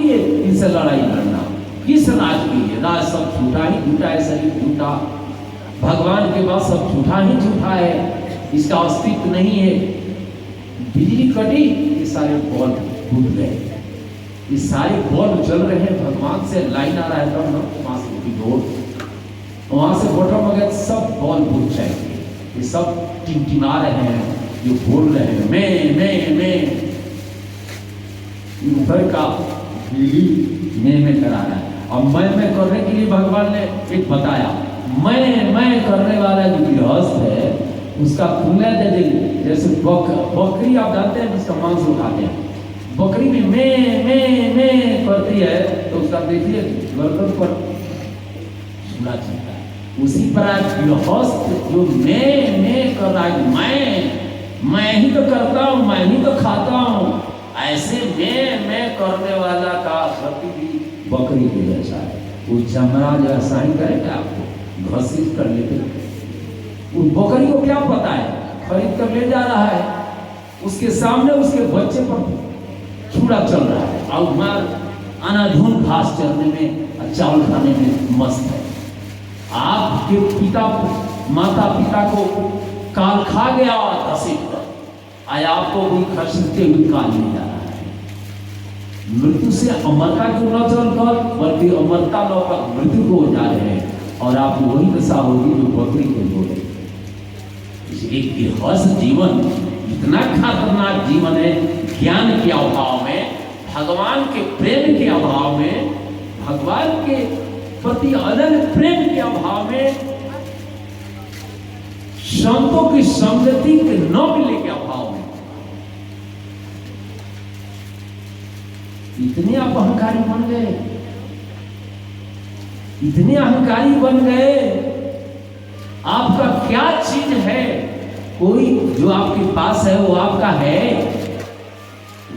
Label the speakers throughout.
Speaker 1: लिए इनसे लड़ाई लड़ना? किस राज के लिए? राज सब झूठा ही झूठा है, शरीर झूठा, भगवान के बाद सब झूठा ही झूठा है, इसका अस्तित्व नहीं है। बिजली कटी, ये सारे बॉल टूट गए, ये सारे बॉल जल रहे हैं, भगवान से लाइन आ रहा है तब ना, वहां से वहां से बटन वगैरह सब बॉल बुझ जाएंगे। ये सब टिमटिमा रहे हैं, जो बोल रहे हैं मैं ऊपर का बिजली में करा रहा है। और मैं करने के लिए भगवान ने एक बताया, मैं करने वाला जो गृहस्थ है उसका तुलना दे देंगे। जैसे बकरी आप जानते हैं जिसका मांस उठाते हैं, बकरी में मैं करती है तो उसका देखिए गर्दन पर सुना चलता है। उसी प्रकार गृहस्थ जो मैं कर रहा है, मैं ही तो करता हूँ, मैं ही तो खाता हूँ, ऐसे मैं करने वाला का गति भी बकरी के जैसा है। वो चमड़ा जैसा ही करेगा, आपको घसीट कर लेते। उस बकरी को क्या पता है, खरीद कर ले जा रहा है, उसके सामने उसके बच्चे पर छुरा चल रहा है और मार अनाधुन घास चरने में, चावल खाने में मस्त है। आपके पिता माता पिता को काल खा गया और घसीट कर आज आपको भी खसीटते हुए काल ले जा रहा है। मृत्यु से अमरता क्यों न चलकर, बल्कि अमरता लौकर मृत्यु को जा रहे हैं, और आप वही दशा होगी जो बकरी को बोले। इसलिए गृहस्थ जीवन इतना खतरनाक जीवन है, ज्ञान के अभाव में, भगवान के प्रेम के अभाव में, भगवान के प्रति अनंत प्रेम के अभाव में, संतों की संगति के न मिलने के अभाव में इतने आप अहंकारी बन गए, इतने अहंकारी बन गए। आपका क्या चीज है? कोई जो आपके पास है वो आपका है?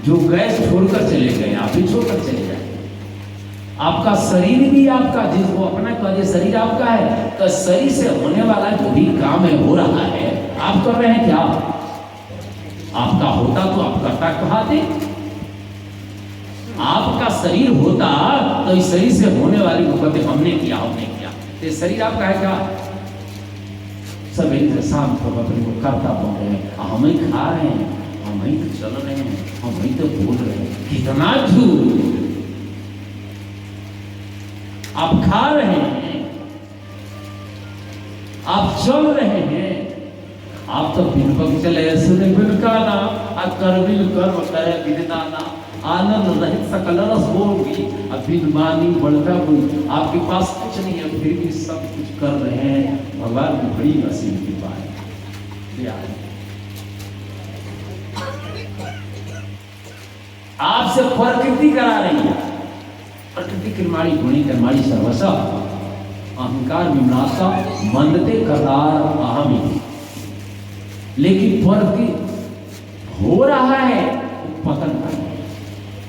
Speaker 1: जो गैस छोड़कर चले गए आप भी छोड़कर चले जाए। आपका शरीर भी आपका, जिसको अपना कहे शरीर आपका है, तो शरीर से होने वाला जो भी काम है हो रहा है, आप कर रहे हैं क्या? आपका होता तो आप करता कहते। आपका शरीर होता तो इस शरीर से होने वाली को कहते हमने किया। तो शरीर आपका है क्या? सब एक शाम को अपने को करता बोल रहे हैं, हम ही खा रहे हैं, हम ही तो चल रहे हैं, हम ही तो बोल रहे हैं। कितना झूठ! आप खा रहे हैं, आप चल रहे हैं, आप तो बिन चले सुने बिन का नाम कर बिन कर्म करे बिन नाना आनंद रहित सकल रस होगी। अब बिन मानी बढ़ता कोई आपके पास कुछ नहीं है, फिर भी सब कुछ कर रहे हैं। भगवान की बड़ी नसीब की बात है। आपसे प्रकृति करा रही है, प्रकृति किरमाड़ी गुणी कर्माड़ी सर्वसा अहंकार विमलासा मंदते करार अहमी। लेकिन प्रकृति हो रहा है पतन कर,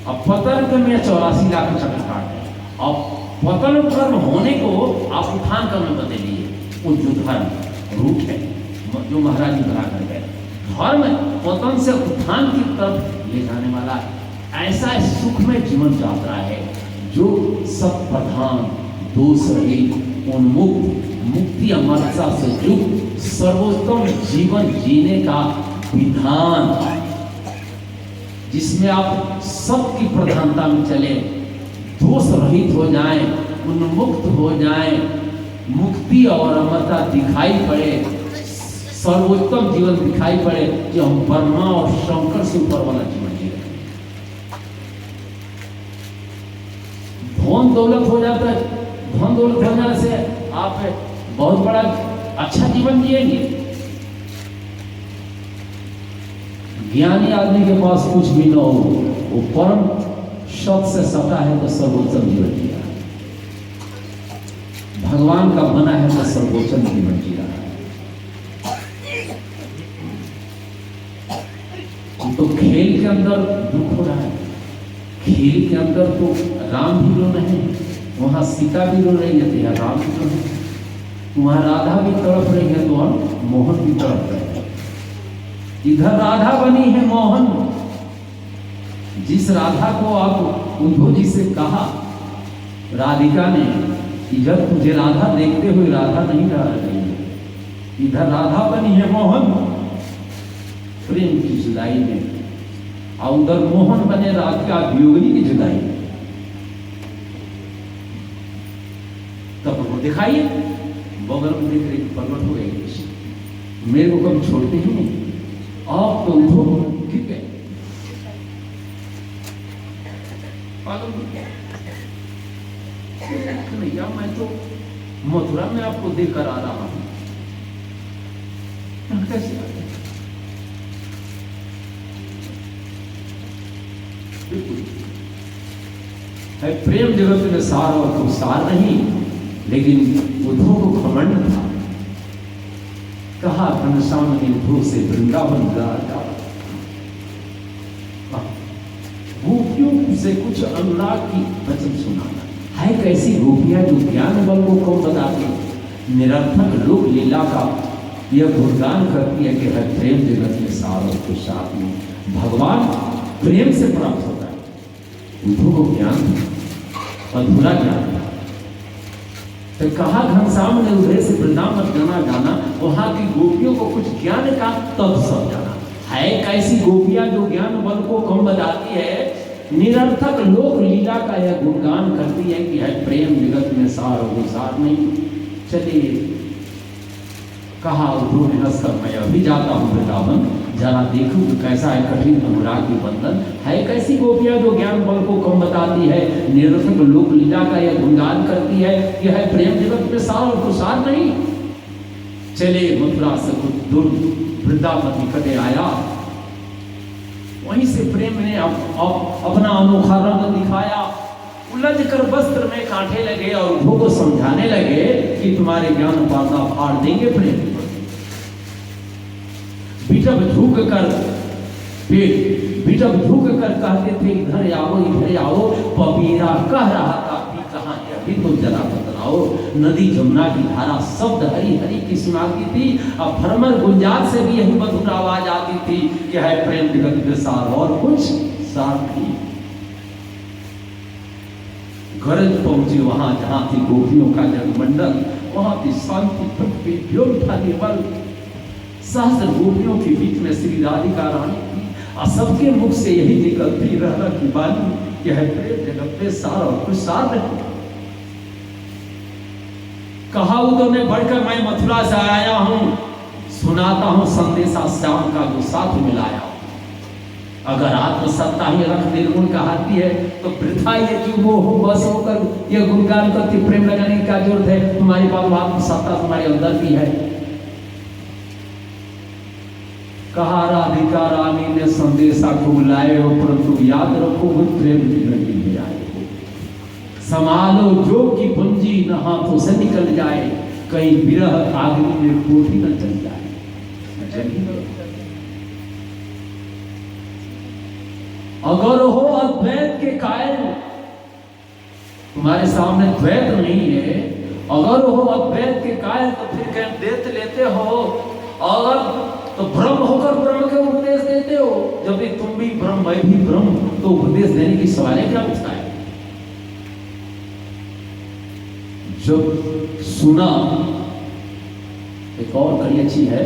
Speaker 1: अब पतन कर में 84 लाख चक्र काट है। अब पतन कर्म होने को आप उठान कर्म बदलिए। वो जो धर्म रूप है जो महाराज जी बना कर गए, धर्म पतन से उत्थान की तरफ ले जाने वाला ऐसा सुख में जीवन यात्रा है जो सब प्रधान दोष रहित उन्मुक्त मुक्ति अमरता से युक्त सर्वोत्तम जीवन जीने का विधान, जिसमें आप सबकी प्रधानता में चले, दोष रहित हो जाएं, उन्मुक्त हो जाएं, मुक्ति और अमरता दिखाई पड़े, सर्वोत्तम जीवन दिखाई पड़े कि हम ब्रह्मा और शंकर से ऊपर वाला जीवन जी रहे हैं। धन दौलत हो जाता है, धन दौलत हो जाने से आप बहुत बड़ा अच्छा जीवन जिएंगे। ज्ञानी आदमी के पास कुछ भी न हो, वो परम सत से सटा है तो सर्वोत्तम जीवन जी रहा है, भगवान का बना है तो सर्वोत्तम जीवन जी रहा है। तो खेल के अंदर दुख हो रहा है, खेल के अंदर तो राम भी रो रहे हैं, वहां सीता भी रो रही है तो यहाँ राम भी रो रहे हैं, वहां राधा भी तड़प रही है तो हम मोहन भी तड़प रहे हैं। इधर राधा बनी है मोहन, जिस राधा को आप उद्धव जी से कहा राधिका ने, इधर तुझे राधा देखते हुए राधा नहीं रह रही है, इधर राधा बनी है मोहन प्रेम की जुदाई में, और उधर मोहन बने राधिका वियोगिनी की जुदाई में। तब वो दिखाइए बगल में देख रही प्रकट हो गई, मेरे को कम छोड़ते ही नहीं, आप तो उद्धव गिर गए। भैया मैं तो मथुरा में आपको देकर आ रहा हूं, कैसे आ गए? बिल्कुल है, प्रेम जगत में सार और तो सार नहीं, लेकिन उद्धव को घमंड था। कहा घनश्याम ने उद्धव से वृंदावन जा, गोपियों से कुछ अनुराग की वचन सुनाना है। कैसी गोपियां जो ज्ञान बल को कम बताती, निरर्थक लोक लीला का यह गुणगान करती है कि हर प्रेम जगत में सार और कुछ साथ में भगवान प्रेम से प्राप्त होता है। उद्धव को ज्ञान अधूरा ज्ञान था, तो कहा घनश्याम ने उधर से वृंदावन जाना, वहां की गोपियों को कुछ ज्ञान का तब सब जाना है। कैसी गोपियां जो ज्ञान बल को कम बताती है, निरर्थक लोक लीला का यह गुणगान करती है कि है प्रेम जगत में सार और विसार नहीं। चलिए कहा उद्धव ने हंसकर, मैं अभी जाता हूं वृंदावन, जरा देखूं कि कैसा है कठिन अनुराग की बंधन है। कैसी गोपियां जो ज्ञान बल को कम बताती है, निरर्थक लोक लीला का यह गुणगान करती है कि है प्रेम जगत में सार और कुसार नहीं। चले मथुरा से कुछ दूर वृंदावन निकटे आया, वहीं से प्रेम ने अपना अनोखा रंग दिखाया। उलझ कर वस्त्र में कांटे लगे और उद्धव को समझाने लगे कि तुम्हारे ज्ञान पर्दा फाड़ देंगे प्रेम। बिटब झुक कर कहते थे इधर आओ, पपीरा कह रहा था कि कहाँ है अभी तो जरा बतलाओ। नदी जमुना की धारा शब्द हरी हरी की सुनाती थी, अब भ्रमर गुंजात से भी यही मधुर आवाज आती थी कि है प्रेम जगत में सार और कुछ सार नहीं। गरज पहुंची वहां जहां थी गोपियों का जगमंडल, वहां थी शांति पृथ्वी व्योम बल। सहस्र गोपियों के बीच में श्री राधिका रानी थी, और सबके मुख से यही निकलती रहना की बानी कि है प्रेम जगत में सार और कुछ सार नहीं। कहा उन्होंने बढ़कर, मैं मथुरा से आया हूं, सुनाता हूं संदेशा श्याम का जो साथ मिलाया। अगर आत्मसत्ता ही रख निर्गुण कहती है तो वृथा ये क्यों हो बस होकर ये गुणगान करती, प्रेम लगाने की क्या जरूरत है? तुम्हारी पास आत्मसत्ता तुम्हारे अंदर भी है। कहा राधिका रानी ने संदेशा को बुलाए हो, परंतु याद रखो वो प्रेम की नदी में आए हो। संभालो जो की पूंजी न हाथों से निकल जाए, कहीं विरह आगनी में कोठी न चल जाए। अगर हो अद्वैत के कायल, तुम्हारे सामने द्वैत नहीं है, अगर हो अद्वैत के कायल तो फिर कहीं देख लेते हो, अगर तो ब्रह्म होकर ब्रह्म के उपदेश देते हो। जब भी तुम भी ब्रह्म मैं भी ब्रह्म, तो उपदेश देने की सवाल क्या उठता है? जब सुना एक और कड़ी अच्छी है,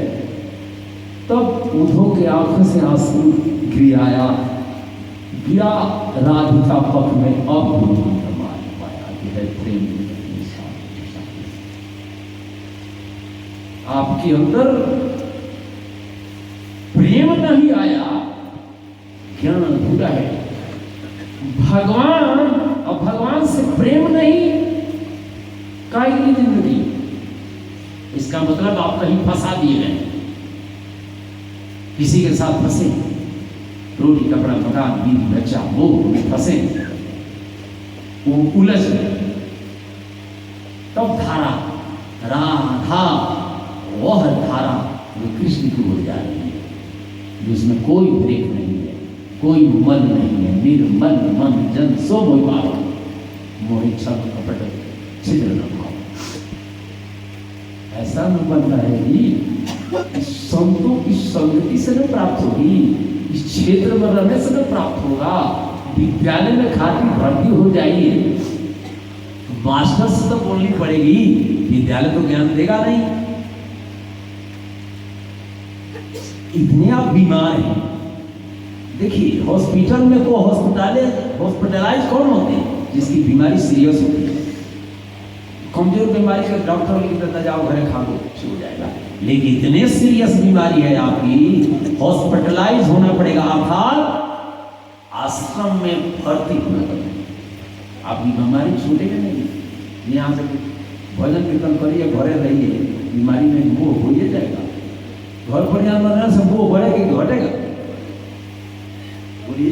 Speaker 1: तब उद्धव के आंखों से आंसू गिर आया, गिरा राधिका पक्ष में। अब पाया कि है प्रेम आपके अंदर प्रेम नहीं आया, ज्ञान अधूरा है। भगवान और भगवान से प्रेम नहीं, काय की जिंदगी? इसका मतलब आप कहीं फंसा दिए हैं, किसी के साथ फंसे, रोटी कपड़ा मकान बीवी बच्चा वो फंसे, वो उलझ गए। तब धारा राधा, वह धारा जो कृष्ण की ओर जा रही है, जिसमें कोई ब्रेक नहीं है, कोई मन नहीं है, निर्मल मन जन सो मोहि पावन, मोहि छल कपट छिद्र न भाव। ऐसा न बनना है कि संतों की संगति से न प्राप्त होगी, इस क्षेत्र में रहने से न प्राप्त होगा, विद्यालय में खातिर भर्ती हो जाइए, मास्टर से तो बोलनी पड़ेगी, विद्यालय तो ज्ञान देगा नहीं। इतने आप बीमार हैं। देखिए हॉस्पिटल में तो हॉस्पिटलाइज कौन होते हैं? जिसकी बीमारी सीरियस होती है। कमजोर बीमारी का डॉक्टर लिख देता, जाओ घरे खा लो, ठीक हो जाएगा। लेकिन इतने सीरियस बीमारी है आपकी, हॉस्पिटलाइज होना पड़ेगा, अर्थात आश्रम में भर्ती होना पड़ेगा। आपकी बीमारी छूटेगा नहीं। यहाँ से भजन कीर्तन करिए, घरे रहिए, बीमारी में वो हो ही जाएगा। घर पर यहाँ से वो बढ़ेगा कि घटेगा? बोलिए।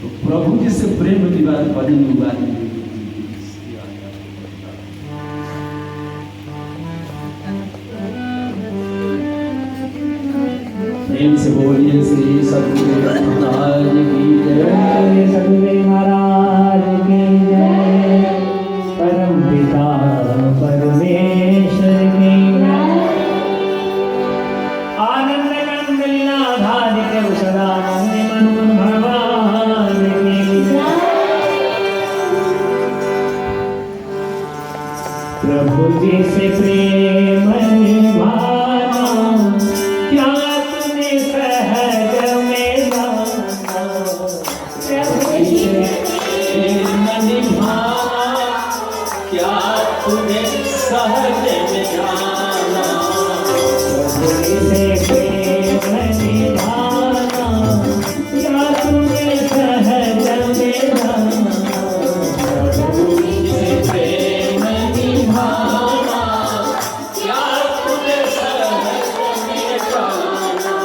Speaker 1: तो प्रभु जी से प्रेम विवाद भजन विवाद प्रेम से बोलिए श्री सतगुरु महाराज की जय।
Speaker 2: सतगुरु महाराज की जय। परम पिता परमेश्वर की जय। आनंद कंद लीलाधारित सदानंद मन भगवान की जय। प्रभु जी से प्रेम निभाना क्या तूने सहज में जाना। प्रभु जी से प्रेम निभाना क्या तूने सहज में जाना। प्रभु जी से प्रेम निभाना क्या तूने सहज में जाना। प्रभु जी से प्रेम निभाना क्या तूने सहज में जाना।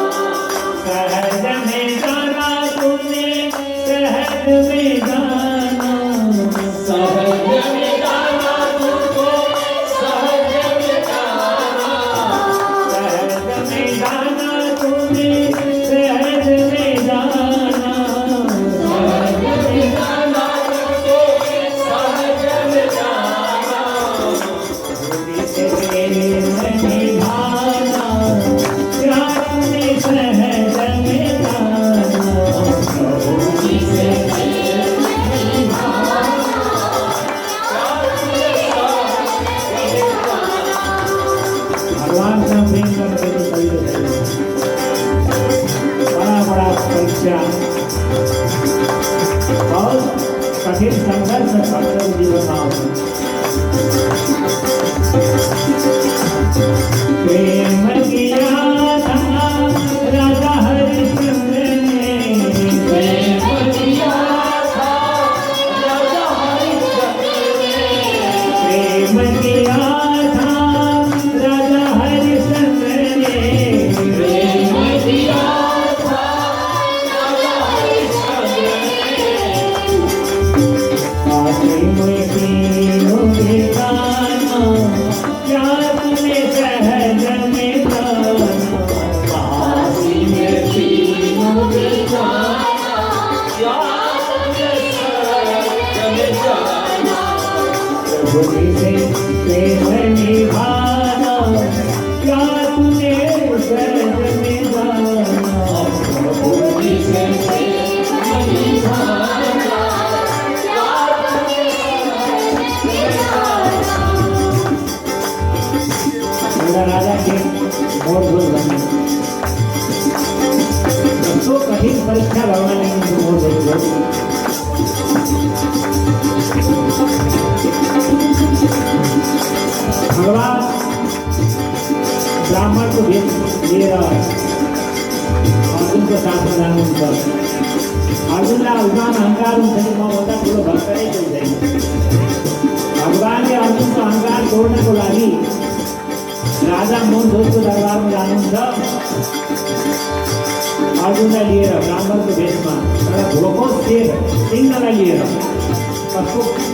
Speaker 2: सहज में जाना तूने सहज में जाना। सहज में जाना तुझको सहज में जाना। सहज में जाना तूने सहज में जाना। सहज में जाना तुझको सहज में जाना। प्रभु से प्रेम निभाना क्या तूने सहज में जाना। प्रभु जी से प्रेम निभाना क्या तूने सहज में जाना। भगवान का प्रेम करते तो सही रहेगा। बड़ा बड़ा परीक्षा और कठिन संघर्ष करते जीवन में प्रेम किया था राजा हरिश्चंद्र ने। प्रेम किया था राजा हरिश्चंद्र ने। प्रेम किया था राजा हरिश्चंद्र ने। प्रेम किया था राजा हरिश्चंद्र ने। काशी में तीनों के गाना क्या तूने सहज में जाना। काशी में तीनों के गाना क्या तूने सहज में जाना। प्रभु जी से प्रेम निभाना क्या तूने सहज में जाना। प्रभु जी से प्रेम निभाना क्या तूने सहज में जाना। राजा के और बोल बने तो कठिन परीक्षा भगवान ने उनको और बोल भगवान ब्राह्मण को ले रहा है। अर्जुन को साथ में जाना उनका अर्जुन का अभिमान अहंकार उनसे होता पूरा भक्त नहीं चल जाएंगे। भगवान ने अर्जुन को अहंकार तोड़ने को लागी। राजा मोहन दोस्त को दरबार में जाने था। अर्जुन का लिए रहा ब्राह्मण के वेश में भोको सिंह का लिए रहा।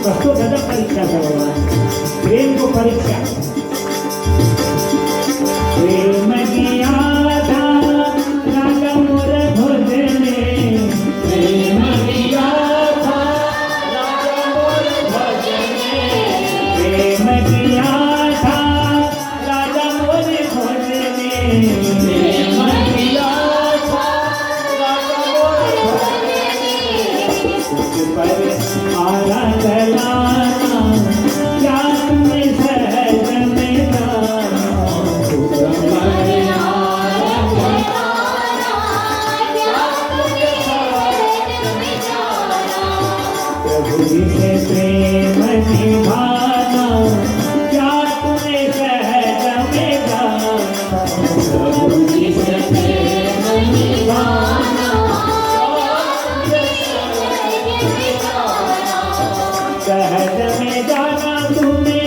Speaker 2: कष्टो गजब परीक्षा था भगवान प्रेम को परीक्षा। प्रेम किया था राजा मोर भोज ने। प्रेम किया था राजा मोर भोज ने। प्रेम किया था राजा मोर भोज ने। प्रेम किया था जिसे प्रेम निभाना क्या तूने सहज में जाना
Speaker 3: जिसे प्रेम निभाना
Speaker 2: सहज में जाना तूने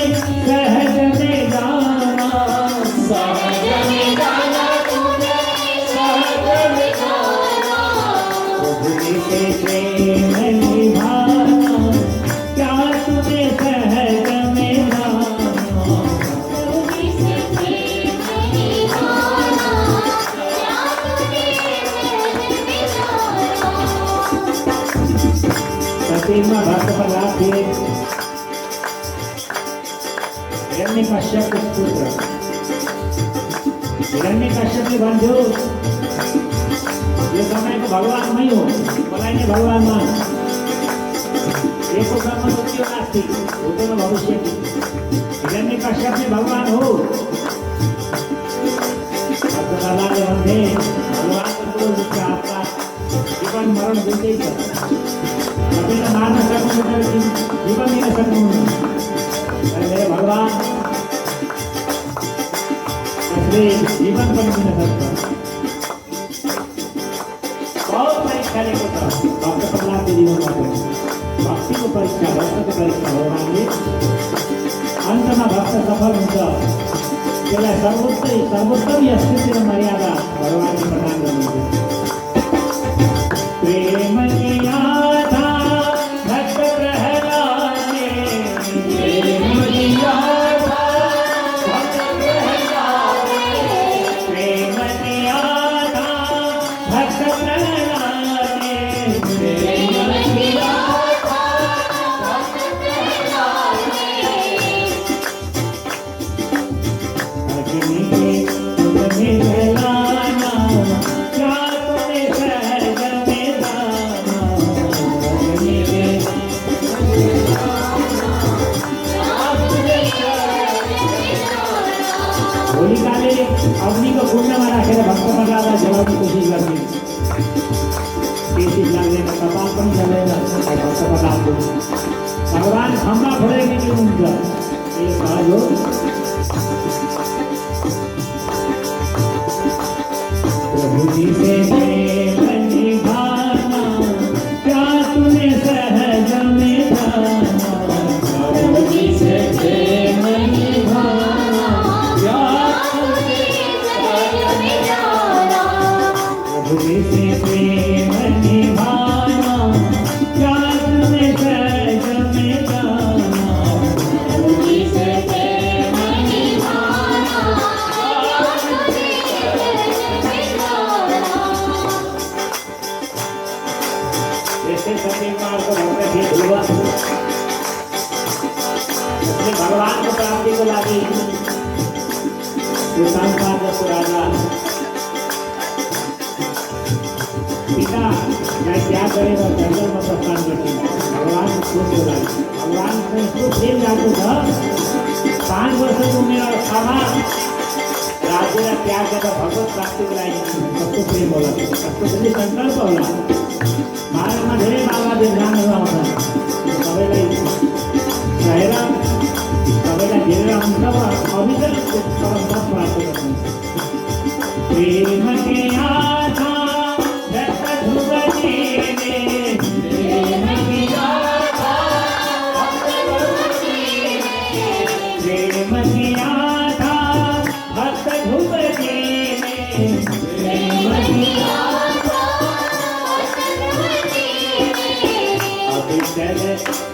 Speaker 2: सहज में जाना
Speaker 3: सहज में जाना तूने सहज में जाना
Speaker 2: प्रभु जिसे प्रेम निभाना क्या तूने सहज में जाना
Speaker 3: जिसे प्रेम निभाना क्या तूने सहज में जाना
Speaker 2: सतीमा भक्त प्रहलाद थे हिरण्यकश्यप के पुत्र हिरण्यकश्यप के बंधु ये समय को भगवान नहीं हो बोलाएंगे भगवान मान एक कर्म मुक्ति नास्ति होते न भविष्य की हिरण्यकश्यप में भगवान हो भक्त प्रहलाद के बंधे भगवान को उसका आपका जीवन मरण देते ही कभी न मार न सकूं जीवन नहीं न सकूं अरे मेरे भगवान इसलिए जीवन पर नहीं न सकता बहुत परीक्षा लेकर भक्त प्रहलाद के जीवन में भक्ति को परीक्षा भक्त की परीक्षा हो रही अंत में भक्त सफल होता केवल सर्वोत्तम ही स्थिति में मर्यादा भगवान ने प्रदान करनी प्रेम की आधा भक्त प्रहलाद ने
Speaker 3: प्रेम की आधा भक्त प्रहलाद ने
Speaker 2: प्रेम की आधा भक्त प्रहलाद ने
Speaker 3: प्रेम की आधा भक्त प्रहलाद ने
Speaker 2: अग्नि के तुम्हें जलाना क्या तुम्हें सहज में जाना अग्नि के होलिका ने अग्नि को कुंड में रखे भक्त प्रहलाद जलाने की कोशिश करती लगने में कपाल पर जलेगा और भक्त प्रहलाद को भगवान खम्बा फोड़ेंगे कि उनका ये कहा जो प्रभु जी से प्रेम निभाना क्या तूने सहज में जाना
Speaker 3: प्रभु जी से प्रेम निभाना
Speaker 2: क्या
Speaker 3: तूने सहज में जाना
Speaker 2: प्रभु जी से प्रेम निभाना क्या तूने सहज में जाना
Speaker 3: प्रभु जी से प्रेम निभाना क्या तूने सहज में जाना
Speaker 2: ऐसे सत्यकार को भक्त थे ध्रुवा उसने भगवान को प्राप्ति को लागी सुल्तान साहब का राजा पिता मैं क्या करेगा जंगल में प्रस्थान करती भगवान को खुश हो रहा भगवान को इसको प्रेम लागू था 5 वर्ष को मेरा खाना राज्य का त्याग करता भगवत प्राप्ति को लाई सबको प्रेम होला सबको जल्दी संकल्प होला भारत में धेरै बाबा ध्यान हुआ सबैलाई रहेर सबैलाई घेरेर हुन्छ वा अभिजन परमपद प्राप्त गर्छ प्रेम के आधा भक्त ध्रुवजी ने
Speaker 3: प्रेम की आधा भक्त प्रभु ने
Speaker 2: प्रेम के आधा भक्त ध्रुवजी ने
Speaker 3: प्रेम की आधा भक्त प्रभु ने
Speaker 2: अभिचल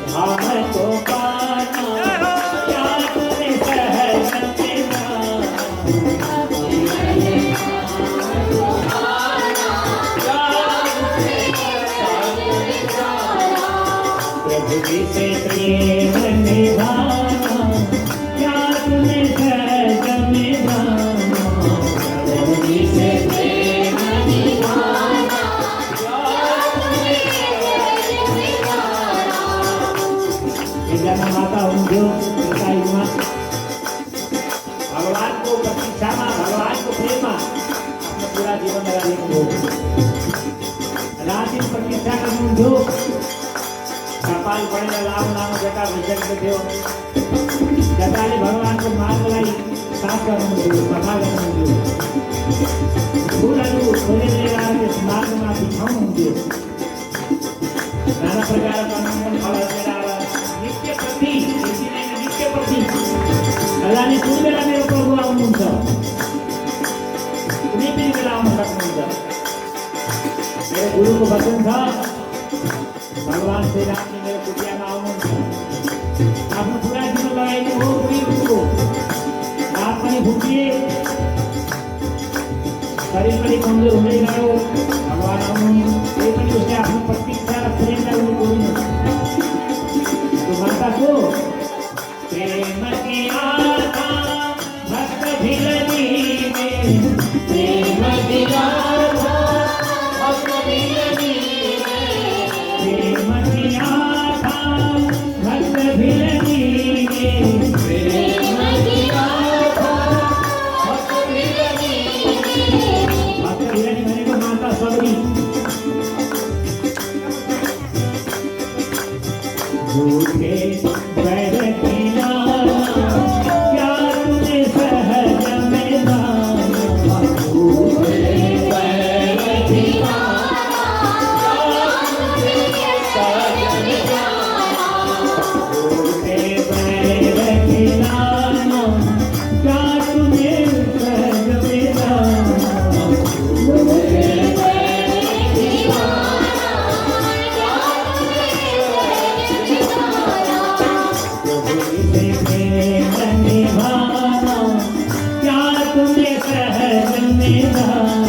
Speaker 2: धाम को पाना क्या तूने सहज में प्रभु जी से प्रेम निभाना क्या तूने सहज में जाना प्रभु जी से
Speaker 3: प्रेम निभाना क्या तूने सहज में जाना
Speaker 2: जन्म माता हूँ जो माँ भगवान को प्रतीक्षा भगवान को प्रेम अपना पूरा जीवन लगाने को रात दिन प्रतीक्षा कर जो कपाल पड़े लाभ नाम जटा विजय के देव जटा ने भगवान को मार्ग लाई साफ करने दियो सभा करने दियो फूलू खोले ले आके मार्ग में दिखाऊं दियो नाना प्रकार का मन फल दे रहा नित्य प्रति किसी ने नित्य प्रति अल्लाह ने पूरे मेरा मेरे प्रभु आऊंगा उन्हीं भी मेरा आऊंगा मेरे गुरु को वचन था भगवान श्री राम ने मेरे कुटिया में आऊंगा आपने पूरा जीवन लगाई थी वो पूरी उसको रात में भूखिए शरीर पर कमजोर होने गए भगवान आऊंगा एक मिनट उसने अपनी प्रतीक्षा रखने का उन्हें कोई तो माता को प्रेम की आत्मा भक्त भिलनी में प्रेम की आत्मा भक्त भिलनी में प्रेम की आत्मा भक्त भिलनी में
Speaker 3: प्रेम की आत्मा भक्त भिलनी में
Speaker 2: भक्त भिलनी मैंने को माता सबरी झूठे बैर किया क्या तूने सहज में दाना झूठे बैर किया झूठे बैर किया क्या तूने सहज में दाना झूठे प्रेम निभाना क्या तूने सहज में दाना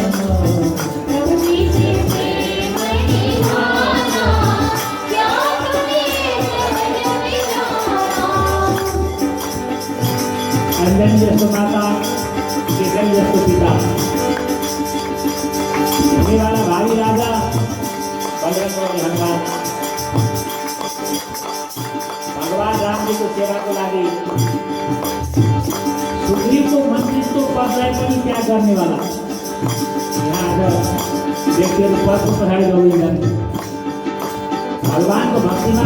Speaker 2: अंजन जस्तो माता केसरी जस्तो पिता ये वाला भाई राजा बजरंग और हनुमान भगवान राम जी को सेवा को लागे सुग्रीव को मंत्रित्व पद पर क्या करने वाला यहाँ अगर देखते तो पद को पढ़ाई जाओगे भगवान को भक्ति में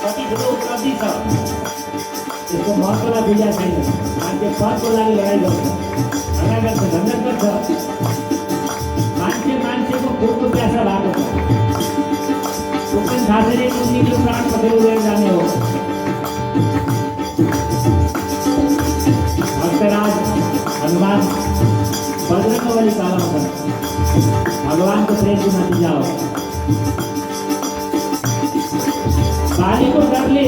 Speaker 2: पति जो उपलब्धि सब इसको महत्व दिया चाहिए मानके पद को लागे लड़ाई जाओगे अगर तो धंधा कर मानसे को खूब को प्यासा लागो तुम साधने को निकलो प्राण पकड़े हुए जाने हो भक्तराज हनुमान बजरंग वाली काला होकर भगवान को प्रेम से मत जाओ बाली को कर ले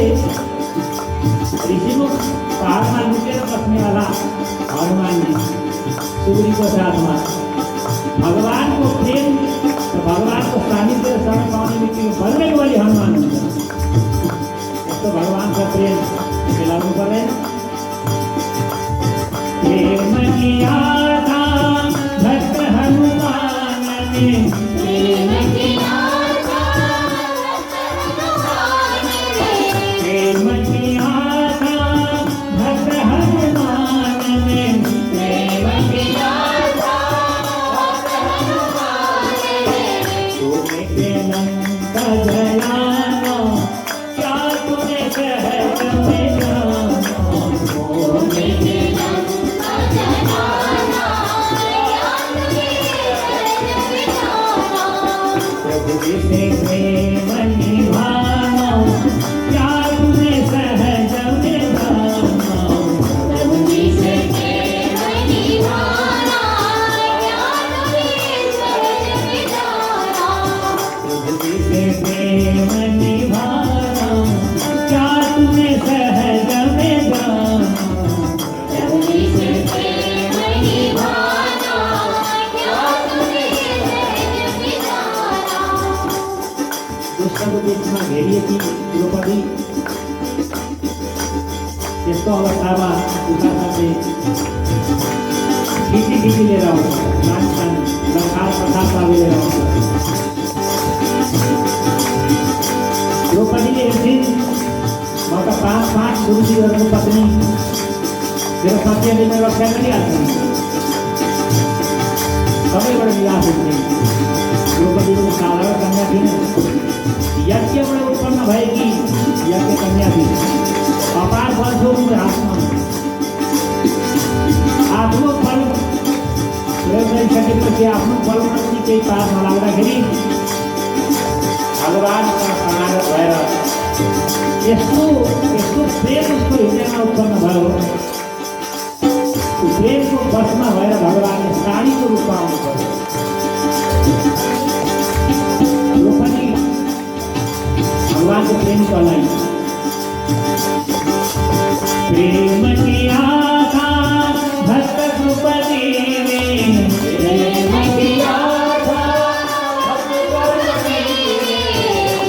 Speaker 2: ऋषि को पहाड़ में नीचे बसने वाला हनुमान जी सूर्य को साथ मार भगवान को प्रेम तो भगवान को सानिध्य समय पाने में क्यों बजरंग वाली हनुमान तो भगवान का प्रेम लागू कर रहे प्रेम किया था भक्त हनुमान ने
Speaker 3: प्रेम किया था भक्त हनुमान ने
Speaker 2: प्रेम किया था भक्त हनुमान ने
Speaker 3: प्रेम किया था भक्त हनुमान ने
Speaker 2: तूने के लंका जलाना क्या तूने सहज में जाना
Speaker 3: तूने लंका जलाना क्या तूने सहज में जाना
Speaker 2: प्रभु से प्रेम निभाना क्या तूने सहज में जाना
Speaker 3: प्रभु जी से प्रेम निभाना क्या तूने सहज में जाना
Speaker 2: प्रभु से प्रेम निभाना क्या तूने सहज में जाना
Speaker 3: प्रभु जी से प्रेम निभाना क्या तूने सहज में जाना
Speaker 2: दुष्ट को बीचમાં ઘેરીએ હતી દ્રૌપદી તેsto અવસ્થામાં ઉતાર સાથે ખીચી ले रहा हूँ नाचन लखार प्रसाद आवे ले रहा हूँ द्रौपदी ने एक दिन माता पांच गुरु जी और पत्नी मेरे पति ने मेरा फैमिली आती कभी बड़े विलास होते द्रौपदी को साधारण कन्या थी ना यज्ञ में उत्पन्न भएकी यज्ञ कन्या थी। अपार फल थियो उनको हातमा। आफ्नो फल प्रयोग गरिसकेपछि आफ्नो फलमा पनि केही पार नलाग्दाखेरि भगवानका शरणागत भएर यस्तो प्रेम उसको हृदयमा उत्पन्न भयो। त्यो प्रेमको वशमा भएर भगवानले साडीको रूपमा आउनु पर्यो। यो पनि भगवानको प्रेमको लागि प्रेम की आशा भक्त द्रुपदी ने
Speaker 3: प्रेम की आशा भक्त द्रुपदी ने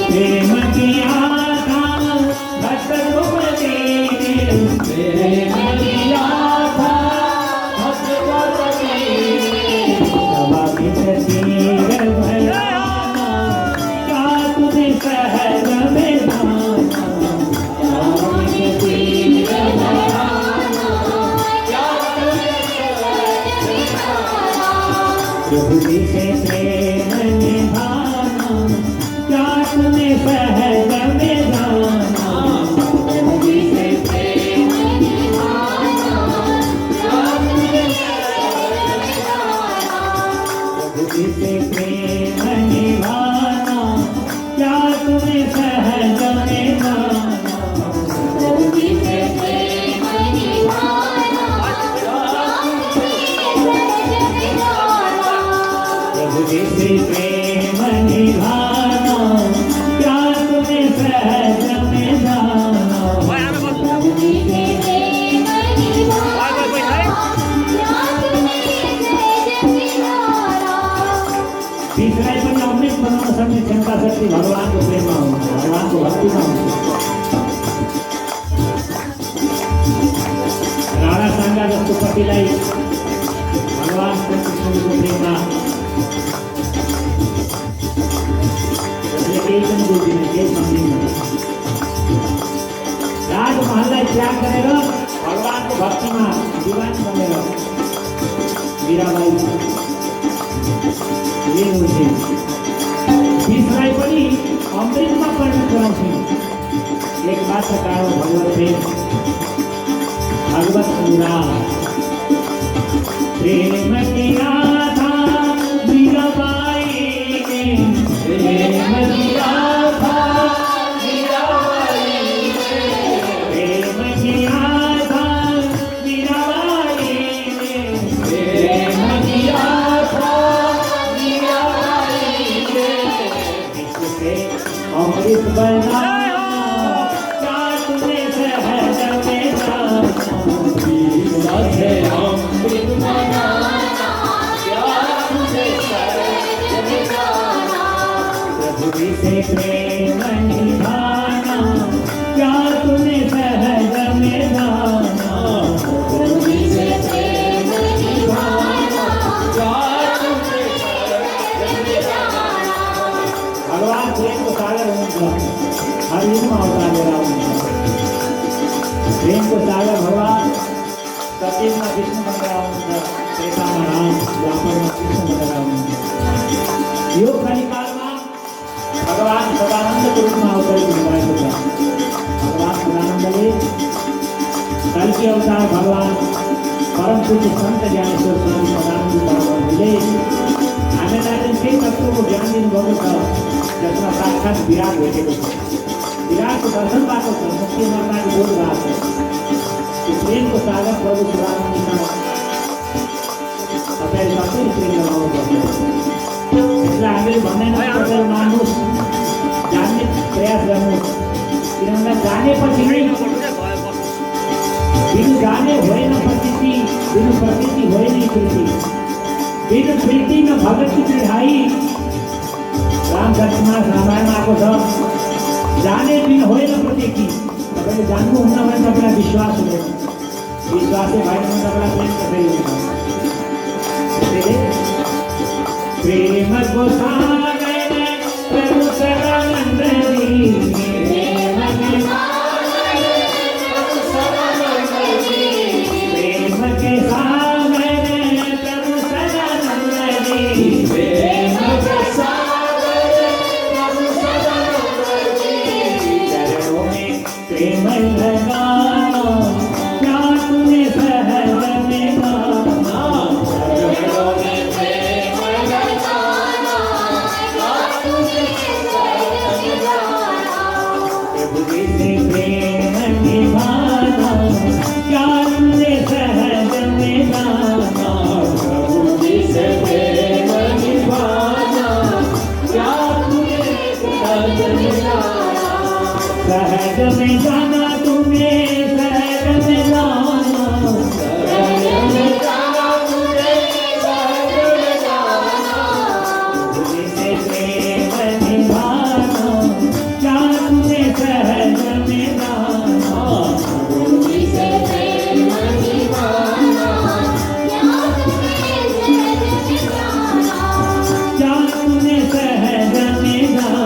Speaker 2: प्रेम की आशा भक्त द्रुपदी ने
Speaker 3: प्रेम की आशा भक्त द्रुपदी ने
Speaker 2: सभा के तीर भयाना क्या तुझे सहज में जाना
Speaker 3: रानी तीर भयाना क्या तुझे सहज बिठाना
Speaker 2: प्रभु जी से प्रेम निभाना क्या तुझे सहज में जाना
Speaker 3: प्रभु जी से प्रेम निभाना क्या तुझे सहज बिठाना
Speaker 2: प्रभु जी से प्रेम निभाना क्या तुझे सहज में जाना
Speaker 3: प्रभु जी से प्रेम निभाना क्या तुझे सहज बिठाना
Speaker 2: प्रभु जी से प्रेम निभाना क्या तुझे सहज में जाना
Speaker 3: प्रभु जी से प्रेम निभाना क्या तुझे सहज बिठाना
Speaker 2: तीसरा पनि अमृत बनाउन सक्ने क्षमता शक्ति भगवानको प्रेममा हुन्छ, भगवानको भक्तिमा हुन्छ। राणा साङ्गा जस्तो पतिलाई भगवान कृष्णको प्रेममा जसले केही पनि बुझ्दैन, केही सम्झिँदैन, राजमहललाई त्याग गरेर भगवानको भक्तिमा दिवान बनेर मीराबाई लिनुहुन्थ्यो। तीसलाई पनि अमृतमा परिणत गराउँथ्यो। एक मात्र कारण भगवत प्रेम, भगवत अनुराग। प्रेम की राधा मीराबाई ने प्रेम की राधा
Speaker 3: मीराबाई ने
Speaker 2: प्रेम की राधा मीराबाई ने
Speaker 3: प्रेम की आशा मीराबाई ने
Speaker 2: इससे अमृत बना क्या तुझे सहज में जाना
Speaker 3: ससे अमृत बनाना क्या तुझे सहज बिठाना
Speaker 2: प्रभु जी से प्रेम निभाना क्या तुझे सहज में जाना
Speaker 3: प्रभु जी से प्रेम निभाना क्या तुझे सहज बिठाना
Speaker 2: भगवान प्रेम को सागर हुनुहुन्छ, हर युगमा अवतार लिएर आउनुहुन्छ। प्रेम को सागर भगवान सत्यमा विष्णु बनेर आउनुहुन्छ, त्रेतामा राम, द्वापरमा कृष्ण बनेर आउनुहुन्छ। यो कलिकालमा भगवान सदानन्दको रूपमा अवतरित हुनुभएको छ। भगवान सदानन्दले कल्की अवतार भगवान परम पूज्य सन्त ज्ञानेश्वर स्वामी सदानन्द बाबाले हामीलाई चाहिँ केही तत्त्वको ज्ञान दिनुभएको छ, जसमा साक्षात् विराट भेटेको छ। विराटको दर्शन भएको छ, मुक्ति माताको बोध भएको छ। त्यो प्रेमको सागर प्रभु सदानन्दसँग तपाईँले सबै प्रेम लगाउनुपर्छ। यसलाई हामीले भन्दैन, तपाईँ मान्नुहोस्, जान्ने प्रयास गर्नुहोस्। किनभने जानेपछि नै बिनु जाने होइन प्रतीति, बिनु प्रतीति होइन कृति, बिनु प्रीति न भगत की चढ़ाई। रामचरितमानस रामायणमा आएको छ, जाने बिन होइन प्रतीति। तपाईँले जान्नुहुन्न भने तपाईँलाई विश्वास हुँदैन, विश्वासै भएन भने तपाईँलाई प्रेम कसरी हुन्छ। त्यसैले प्रेम को सागर प्रभु सदानन्द जी
Speaker 3: प्रेम के सागर प्रभु सदानंद जी
Speaker 2: प्रेम के सागर प्रभु सदानंद जी
Speaker 3: प्रेम के सागर प्रभु सदानंद जी
Speaker 2: सहज में जाना तुम्हें, सहज में जाना, जिसे प्रेम निभाना, क्या तुम्हें सहज में जाना, क्या तुम्हें सहज में जाना।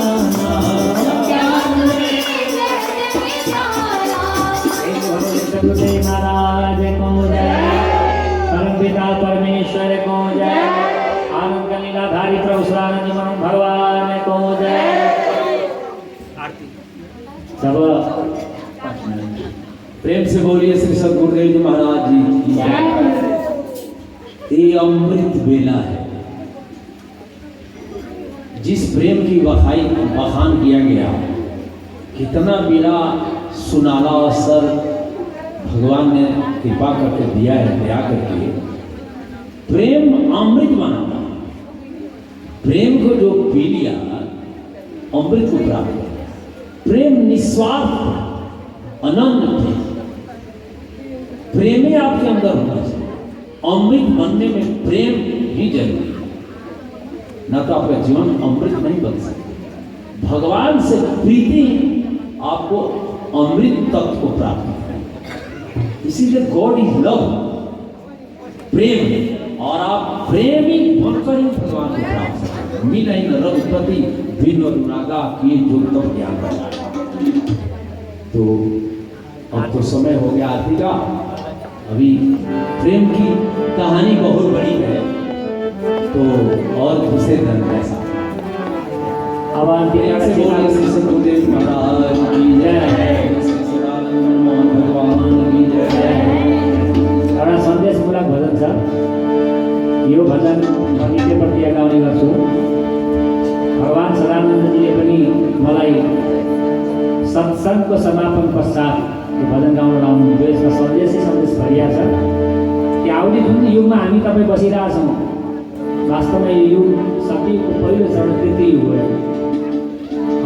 Speaker 2: सतगुरुदेव महाराज को जय, परमपिता परमेश्वर को जय, आनंद का लीलाधारी प्रभु सदानंद जी भगवान को जय। सब
Speaker 1: प्रेम से बोलिए श्री सतगुरुदेव जी महाराज जी की जय। ये अमृत बेला है, जिस प्रेम की बखान किया गया, कितना बिना सुनाला अवसर भगवान ने कृपा करके दिया है, दया करके। प्रेम अमृत बनाता है, प्रेम को जो पी लिया अमृत को प्राप्त किया। प्रेम निस्वार्थ, अनंत प्रेम, प्रेम ही आपके अंदर होना चाहिए। अमृत बनने में प्रेम ही जरूरी है, ना तो आपका जीवन अमृत नहीं बन सकता। भगवान से प्रीति आपको अमृत तत्व को प्राप्त करेगा। इसीलिए गॉड इज लव, प्रेम, और आप प्रेमी बनकर ही भगवान को प्राप्त करेंगे। मिला इन रघुपति बिन अनुरागा किए जो तब ज्ञान बचा। तो अब तो समय हो गया आरती का। अभी प्रेम की कहानी बहुत बड़ी है, तो और दूसरे दिन ऐसा
Speaker 2: अब
Speaker 1: प्रेम से बोलिए श्री सतगुरुदेव महाराज की जय, श्री सदानंद मोहन भगवान की जय।
Speaker 2: एउटा सन्देशमूलक भजन छ, यो भजन म नित्य प्रक्रिया गाउने गर्छु। भगवान सदानन्दजीले पनि मलाई सत्सङ्गको समापन पश्चात यो भजन गाउन लाउनुहुन्थ्यो। यसमा सन्देश भरिया छ कि आउने जुन युगमा हामी तपाईँ बसिरहेछौँ, वास्तवमा यो युग सत्यको पहिलो चरण तृतीय युग हो।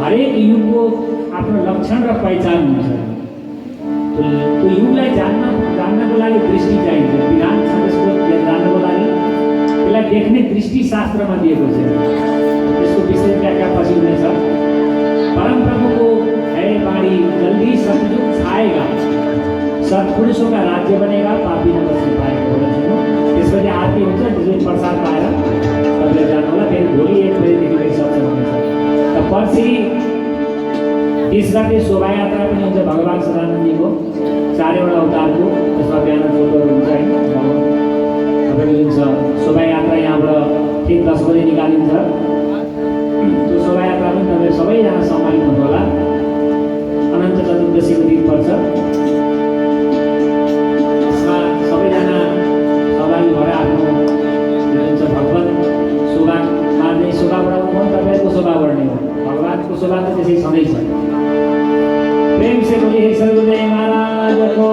Speaker 2: हरेक युगको आफ्नो लक्षण र पहिचान हुन्छ। त्यो युगलाई जान्नको लागि दृष्टि चाहिन्छ। विधान सन्देशको जान्नको लागि त्यसलाई देख्ने दृष्टि शास्त्रमा दिएको छ। त्यसको विस्तृत व्याख्या पछि हुनेछ। परमप्रभुको है बाणी, जल्दी सतयुग छाएगा, सत्पुरुषों का राज्य बनेगा, पापी न बस्ने पाएगा। त्यसपछि आरती हुन्छ, त्यसपछि प्रसाद पाएर तपाईँले जानु होला। फेरि भोलि 1 बजेदेखि फेरि सत्सङ्ग हुनेछ। त पर्सि 30 गते शोभायात्रा पनि हुन्छ भगवान सदानन्दजीको 4वटा अवतारको। त्यसमा बिहान फोटोहरू हुन्छ होइन। तपाईँको जुन छ शोभायात्रा यहाँबाट ठिक 10 बजे निकालिन्छ। त्यो शोभायात्रा पनि तपाईँ सबैजना सम्मानित हुनु होला। अनन्त चतुर्दशीको दिन पर्छ। यसमा सबैजना सहभागी भएर आफ्नो जुन छ भगवत शोभामा चाहिँ शोभा बढाउनु हो, तपाईँको शोभा बढ्ने हो। भगवानको शोभा त त्यसै छँदै छ। प्रेम से बोलिए सतगुरुदेव महाराज को,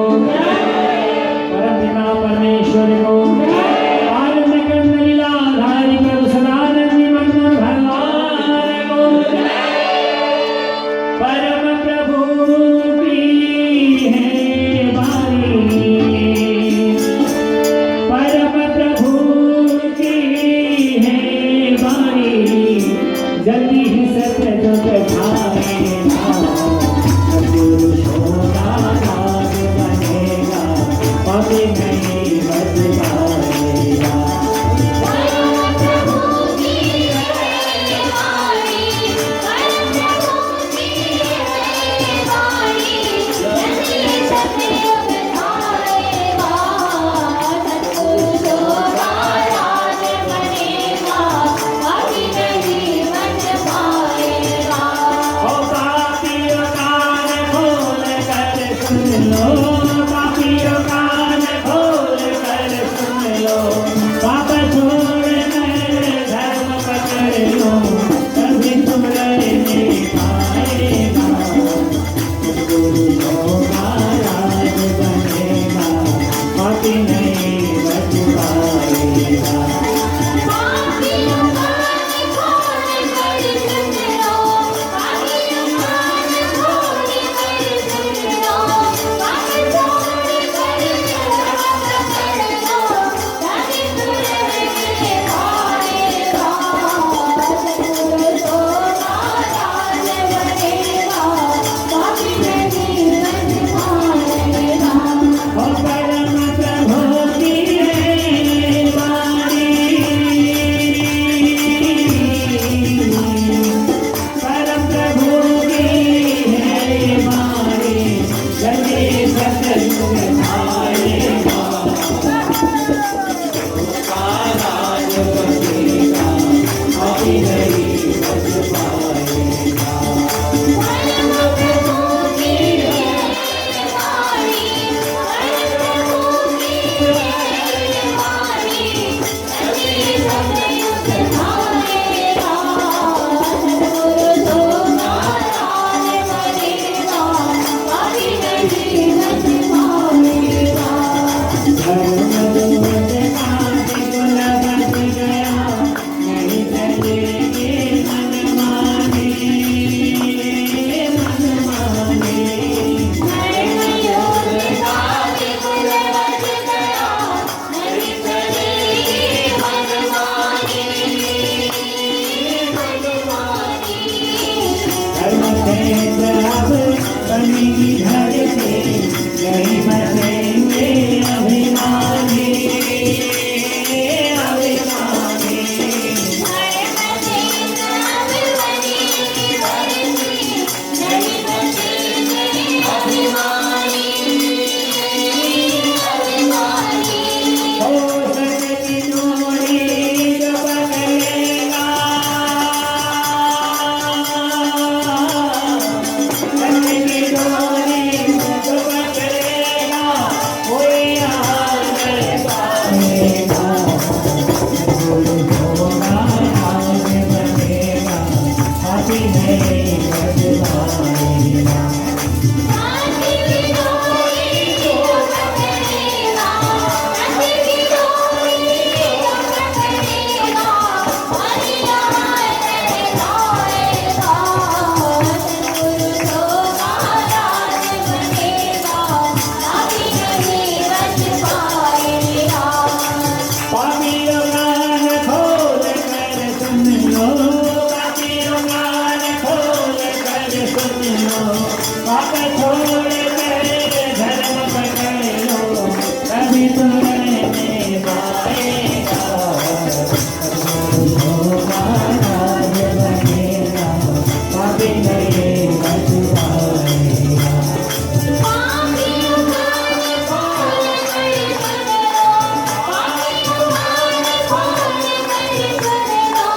Speaker 2: परमपिता परमेश्वर को, आनंद कंद लीलाधारी प्रभु सदानंद जी मनमोहन भगवान को, परम प्रभु की है बारी, परम प्रभु की है बारी, जल्दी ही सतयुग छाएगा, सतपुरुषों का राज बनेगा, पापी नहीं बच सुन लो, पाप छोड़ कर धर्म पकड़ लो, तभी तो रहने पाएगा। होगा राज बनेगा, पापी लगेगा छुपाएगा।
Speaker 3: पापियों का खोल कर करो, पापियों का खोल कर करो,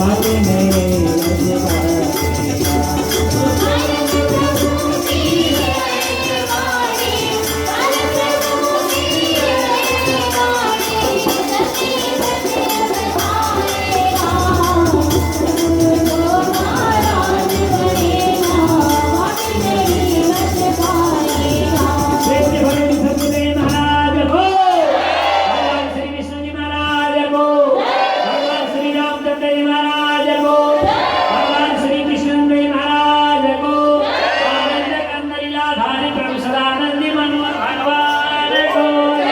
Speaker 2: पाते में